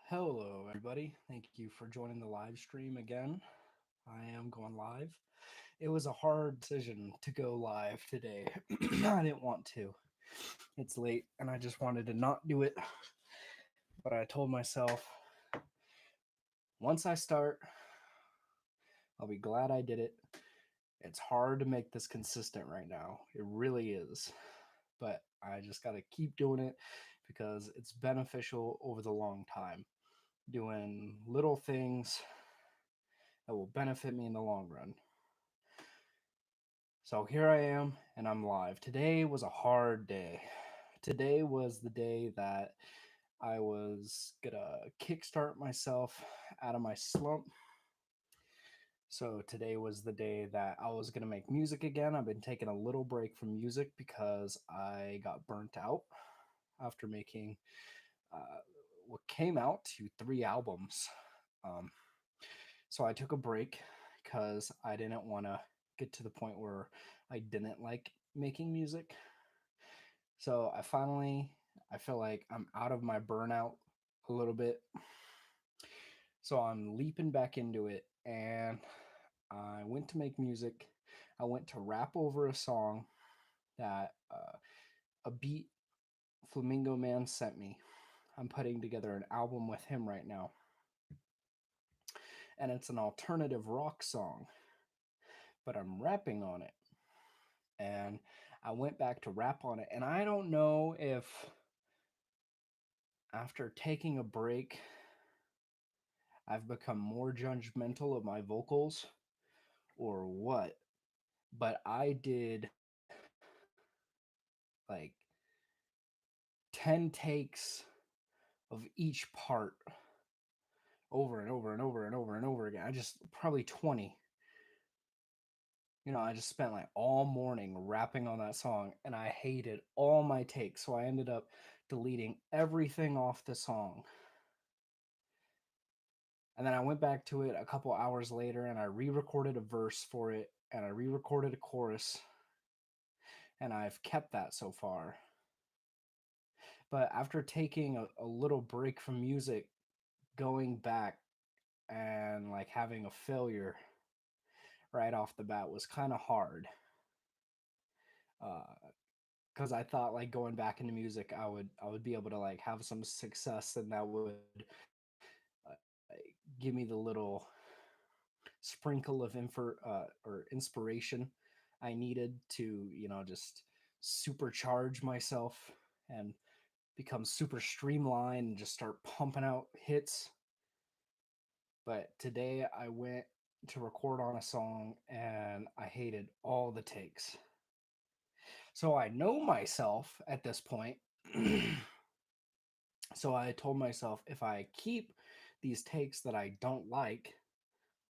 Hello, everybody. Thank you for joining the live stream again. I am going live. It was a hard decision to go live today. I didn't want to. It's late and I just wanted to not do it. But I told myself once I start, I'll be glad I did it. It's hard to make this consistent right now. It really is. But I just got to keep doing it because it's beneficial over the long time. Doing little things that will benefit me in the long run. So here I am, and I'm live. Today was a hard day. Today was the day that I was gonna kickstart myself out of my slump. So today was the day that I was gonna make music again. I've been taking a little break from music because I got burnt out after making uh, what came out to 3 albums. Um, so I took a break because I didn't want to get to the point where I didn't like making music. So I feel like I'm out of my burnout a little bit. So I'm leaping back into it and I went to make music. I went to rap over a song that a beat Flamingo Man sent me. I'm putting together an album with him right now. And it's an alternative rock song, but I'm rapping on it. And I went back to rap on it. And I don't know if after taking a break, I've become more judgmental of my vocals or what, but I did like 10 takes of each part over and over and over and over and over again. I just probably 20. I just spent like all morning rapping on that song and I hated all my takes. So I ended up deleting everything off the song. And then I went back to it a couple hours later and I re recorded a verse for it and I re recorded a chorus. And I've kept that so far. But after taking a little break from music, going back and like having a failure right off the bat was kind of hard. Because I thought like going back into music, I would be able to like have some success and that would give me the little sprinkle of or inspiration I needed to just supercharge myself and become super streamlined and just start pumping out hits. But today I went to record on a song and I hated all the takes. So I know myself at this point. So I told myself if I keep these takes that I don't like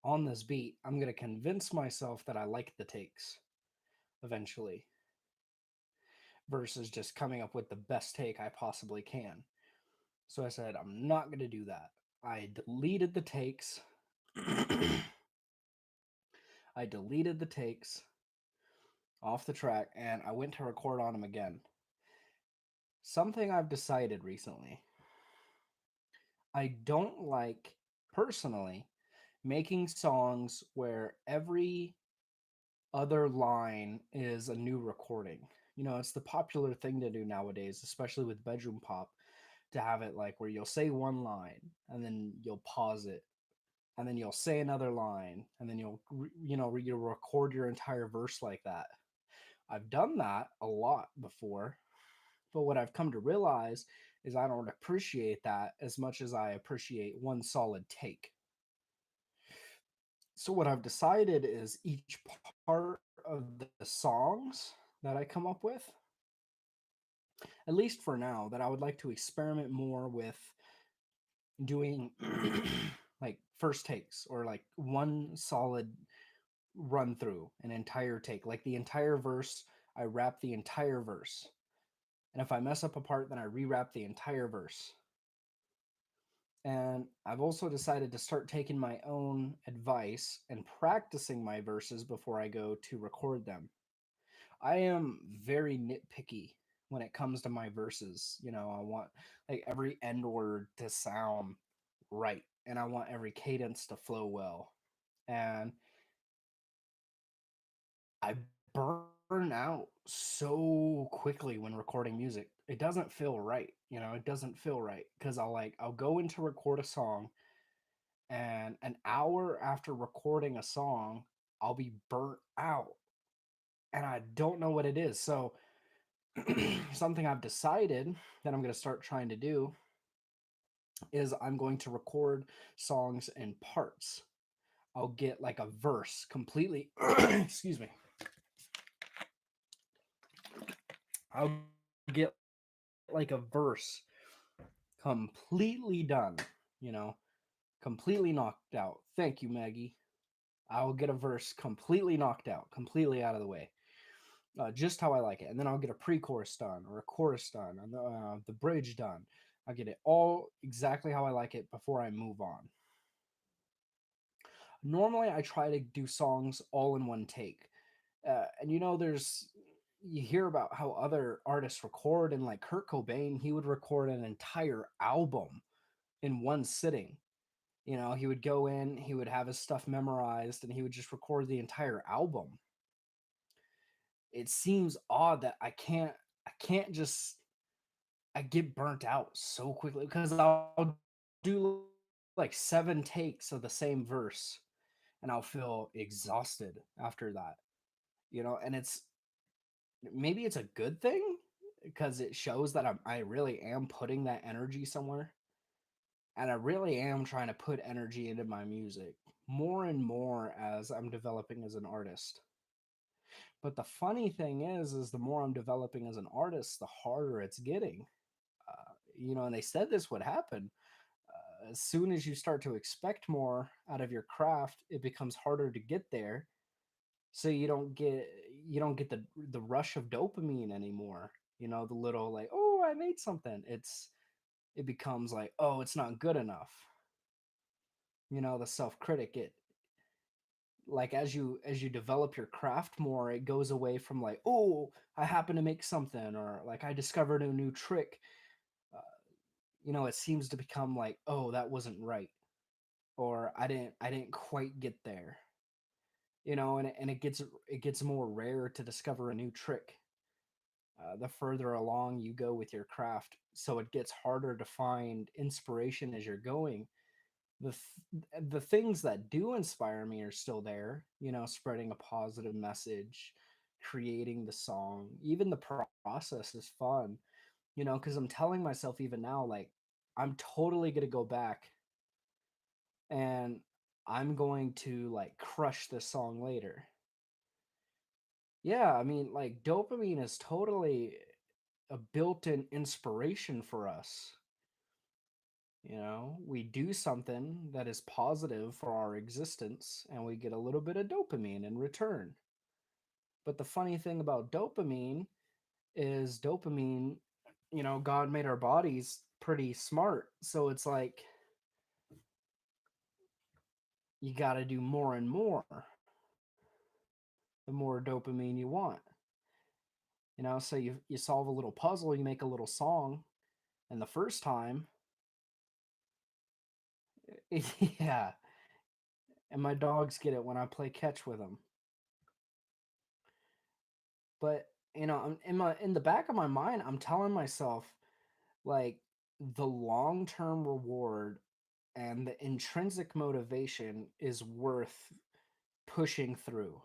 on this beat, I'm going to convince myself that I like the takes eventually versus just coming up with the best take I possibly can. So I said, I'm not going to do that. I deleted the takes. I deleted the takes off the track and I went to record on them again. Something I've decided recently. I don't like, personally, making songs where every other line is a new recording. It's the popular thing to do nowadays, especially with bedroom pop, to have it like where you'll say one line and then you'll pause it and then you'll say another line and then you'll record your entire verse like that. I've done that a lot before, but what I've come to realize is I don't appreciate that as much as I appreciate one solid take. So what I've decided is each part of the songs that I come up with, at least for now, that I would like to experiment more with doing like first takes or like one solid run through an entire take, like the entire verse. I rap the entire verse, and if I mess up a part, then I re-rap the entire verse. And I've also decided to start taking my own advice and practicing my verses before I go to record them. I am very nitpicky when it comes to my verses. I want like every end word to sound right, and I want every cadence to flow well. And I burn out so quickly when recording music. It doesn't feel right, it doesn't feel right because I'll go in to record a song, and an hour after recording a song, I'll be burnt out and I don't know what it is. So something I've decided that I'm going to start trying to do is I'm going to record songs in parts. I'll get like a verse completely excuse me. I'll get like a verse completely done, you know, completely knocked out. Thank you, Maggie. I'll get a verse completely knocked out, completely out of the way, just how I like it. And then I'll get a pre-chorus done or a chorus done, and the bridge done. I'll get it all exactly how I like it before I move on. Normally, I try to do songs all in one take. And you hear about how other artists record, and like Kurt Cobain, he would record an entire album in one sitting. He would go in, he would have his stuff memorized, and he would just record the entire album. It seems odd that I can't just I get burnt out so quickly because I'll do like 7 takes of the same verse and I'll feel exhausted after that. And maybe it's a good thing because it shows that I really am putting that energy somewhere, and I really am trying to put energy into my music more and more as I'm developing as an artist. But the funny thing is the more I'm developing as an artist, the harder it's getting. And they said this would happen. As soon as you start to expect more out of your craft, it becomes harder to get there. So you don't get the rush of dopamine anymore. The little like, oh, I made something. It becomes like, oh, it's not good enough. The self critic, it like as you develop your craft more, it goes away from like, oh, I happen to make something, or like I discovered a new trick. uh, it seems to become like, oh, that wasn't right, or I didn't quite get there. And it gets more rare to discover a new trick, the further along you go with your craft, so it gets harder to find inspiration as you're going. The things that do inspire me are still there, spreading a positive message, creating the song. Even the process is fun, because I'm telling myself even now, like, I'm totally going to go back and I'm going to like crush this song later. Yeah, I mean, like, dopamine is totally a built-in inspiration for us. We do something that is positive for our existence and we get a little bit of dopamine in return. But the funny thing about dopamine is God made our bodies pretty smart. So it's like you got to do more and more the more dopamine you want. So you solve a little puzzle, you make a little song, and the first time, yeah, and my dogs get it when I play catch with them. But in the back of my mind, I'm telling myself like the long-term reward and the intrinsic motivation is worth pushing through.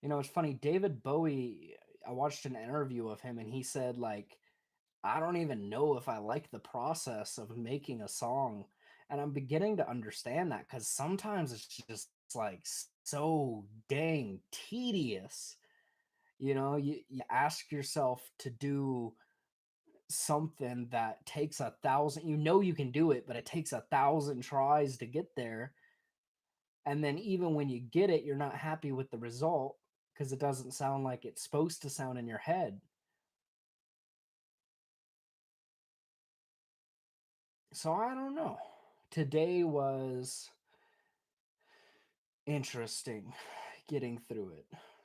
It's funny, David Bowie, I watched an interview of him and he said like, I don't even know if I like the process of making a song. And I'm beginning to understand that because sometimes it's just like so dang tedious. You ask yourself to do something that takes 1,000, you can do it, but it takes 1,000 tries to get there. And then even when you get it, you're not happy with the result because it doesn't sound like it's supposed to sound in your head. So I don't know. Today was interesting getting through it.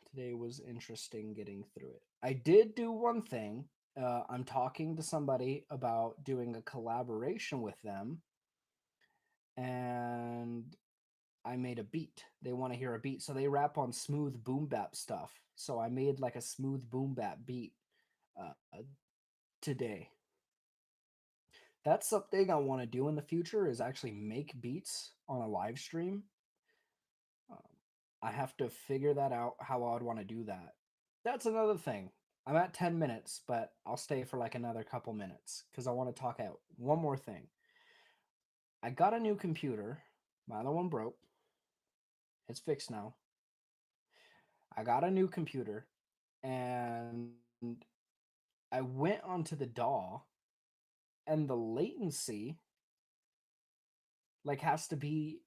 Today was interesting getting through it. I did do one thing. I'm talking to somebody about doing a collaboration with them. and I made a beat. They want to hear a beat, so they rap on smooth boom bap stuff. So I made like a smooth boom bap beat today. That's something I want to do in the future is actually make beats on a live stream. Um, I have to figure that out how I would want to do that. That's another thing. I'm at 10 minutes, but I'll stay for like another couple minutes because I want to talk out one more thing. I got a new computer. My other one broke. It's fixed now. I got a new computer and I went onto the DAW and the latency like has to be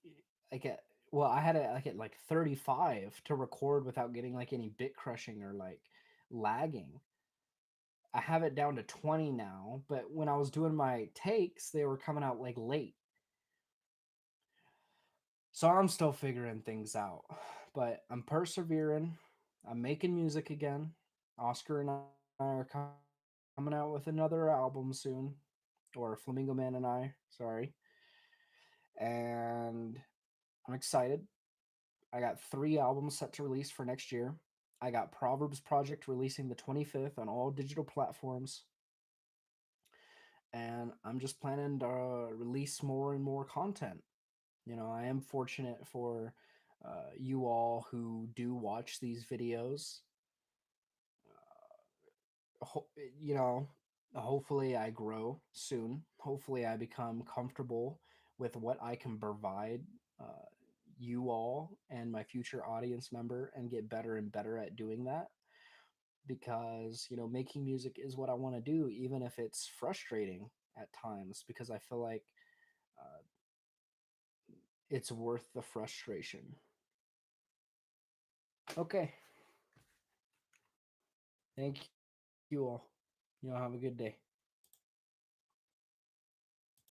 like at well, I had it like at like 35 to record without getting like any bit crushing or like lagging. I have it down to 20 now, but when I was doing my takes, they were coming out like late. So I'm still figuring things out, but I'm persevering. I'm making music again. Oscar and I are coming out with another album soon, or Flamingo Man and I, sorry. And I'm excited. I got 3 albums set to release for next year. I got Proverbs Project releasing the 25th on all digital platforms. And I'm just planning to release more and more content. You know, I am fortunate for you all who do watch these videos. You know, hopefully I grow soon. Hopefully I become comfortable with what I can provide you all and my future audience member and get better and better at doing that because, you know, making music is what I want to do, even if it's frustrating at times because I feel like uh, it's worth the frustration. Okay. Thank you all. You all have a good day.